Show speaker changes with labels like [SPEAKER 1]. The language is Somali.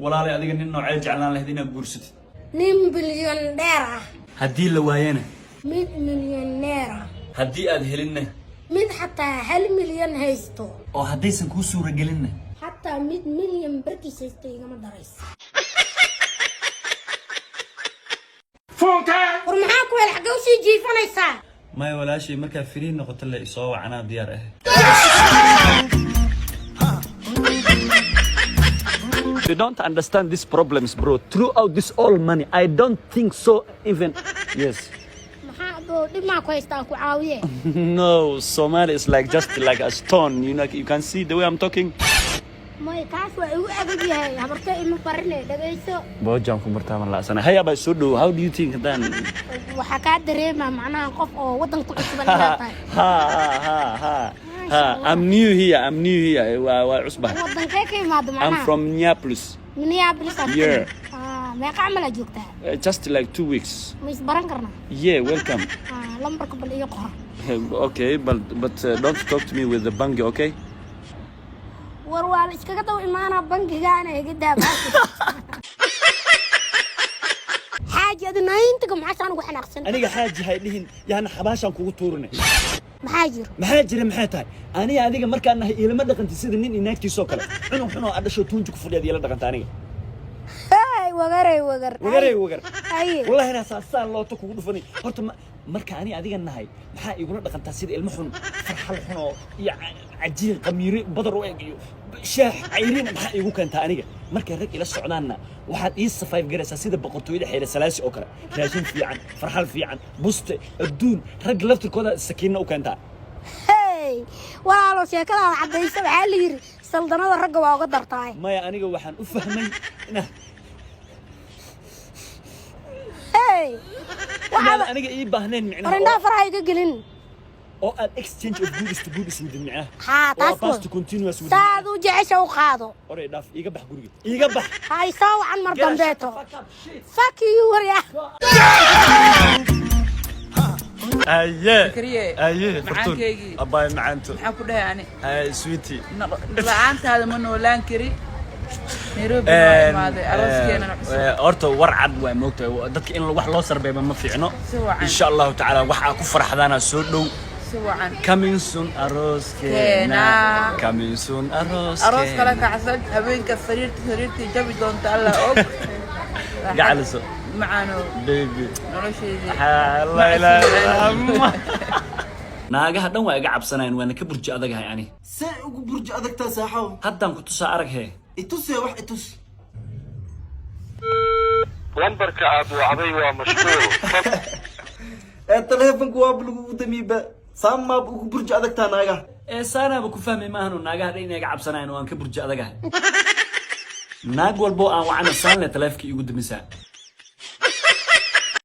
[SPEAKER 1] ولا لي أديك إنه عايج على لهدينا بورست
[SPEAKER 2] نيم بليونير
[SPEAKER 1] هدي لواينا
[SPEAKER 2] 100 مليونير
[SPEAKER 1] هدي أدهلنا
[SPEAKER 2] مid حتى هل مليون هيستو
[SPEAKER 1] أو هدي سنكوسو رجلنا
[SPEAKER 2] حتى 100 مليون بركيس هيستو يجمع دريس
[SPEAKER 1] فونكا
[SPEAKER 2] ورمحاك والحق وشي جيفانيسا
[SPEAKER 1] ما ولا شيء مركب فرين نقطة اللي يصوع أنا دياره You don't understand these problems, bro. Throughout this all money, I don't think so. Even yes. No, Somali is like just like a stone. You know, you can see the way I'm talking. Bojang kumertaman lah sana. Hey, abah sudu. How do you think then? I'm new here. I'm from Minneapolis. Yeah. Just like 2 weeks. Yeah, welcome. Okay, but don't talk to me with the bangi, okay? أنا حاجة هاي لهن يعني حباشان كوتورنا محاجر محاتاي أنا هذيك مركا أنها إلى مدة كنت تصير إني ناكتي سكر حنو هذا شو تونجك في اليد يلا دقنت أنا وغري والله أنا سأل الله تكون فني هرت مركا أنا هذيك النهاي محا يقولون دقنت تصير المحن فرح الحنو يعني عجين قميري بدر ويجيو شاح عيرين محا يقول كنت أنا مركا رك إلى السعودان واحد يصفايف جرس أسيد بقطويد حيل سلاسي أكره راجين في عن فرحل في عن بوست الدون رج لفت الكودا السكينة وكنتها
[SPEAKER 2] هاي والله شيء كذا عبد يسوي حالي سلطنة الرج وقدر طاي
[SPEAKER 1] ما يا أنا وحن أفهمي أنا
[SPEAKER 2] هاي
[SPEAKER 1] أنا إيه بهنين معنا
[SPEAKER 2] رندا فرح يقلين
[SPEAKER 1] أو الإكسشينج أوف جودز تو جودز ودي معاه
[SPEAKER 2] ها
[SPEAKER 1] تاسكو تو كونتينوس ودي
[SPEAKER 2] سادو جعش وخاضو
[SPEAKER 1] أوري داف يقبح قرقي يقبح
[SPEAKER 2] هاي ساو عن مرضان بيته fuck you وريا
[SPEAKER 1] أيه
[SPEAKER 3] معاك
[SPEAKER 1] أباي معانتو
[SPEAKER 3] maxaa ku dhahay ani
[SPEAKER 1] سويتي
[SPEAKER 3] la'aantaada ma noolaan kari Nairobi waa imaaday arooskeena
[SPEAKER 1] horta war cad waa moogtahay dadka in wax loo sarbeeba ma fiicno insha Allah taala waxa ku farxadaana soo dhow coming soon arooskeena coming soon
[SPEAKER 3] aroos kala kacsan habeenka sariirtii jabi doonta Allah og
[SPEAKER 1] gacalso
[SPEAKER 3] macaano
[SPEAKER 1] baby
[SPEAKER 3] nolosheedii
[SPEAKER 1] la ilaaha naagaha dhan waa iga cabsanayaan waana ka burji adagahay ani
[SPEAKER 4] see ugu burji adagtaa saaxaw
[SPEAKER 1] haddaan ku tusaa arag hee
[SPEAKER 4] itusee wax itus
[SPEAKER 5] lambarka aad wacday waa mashquul
[SPEAKER 4] telefonku waa lagu damiiba saamaab ugu burji adagtaa naagaha
[SPEAKER 1] saanaaba ku fahmay maahanu naagaha dhan inay iga cabsanayaan waan ka burji adagahay naag walbo aan wacana saanle taleefkii igu damisaa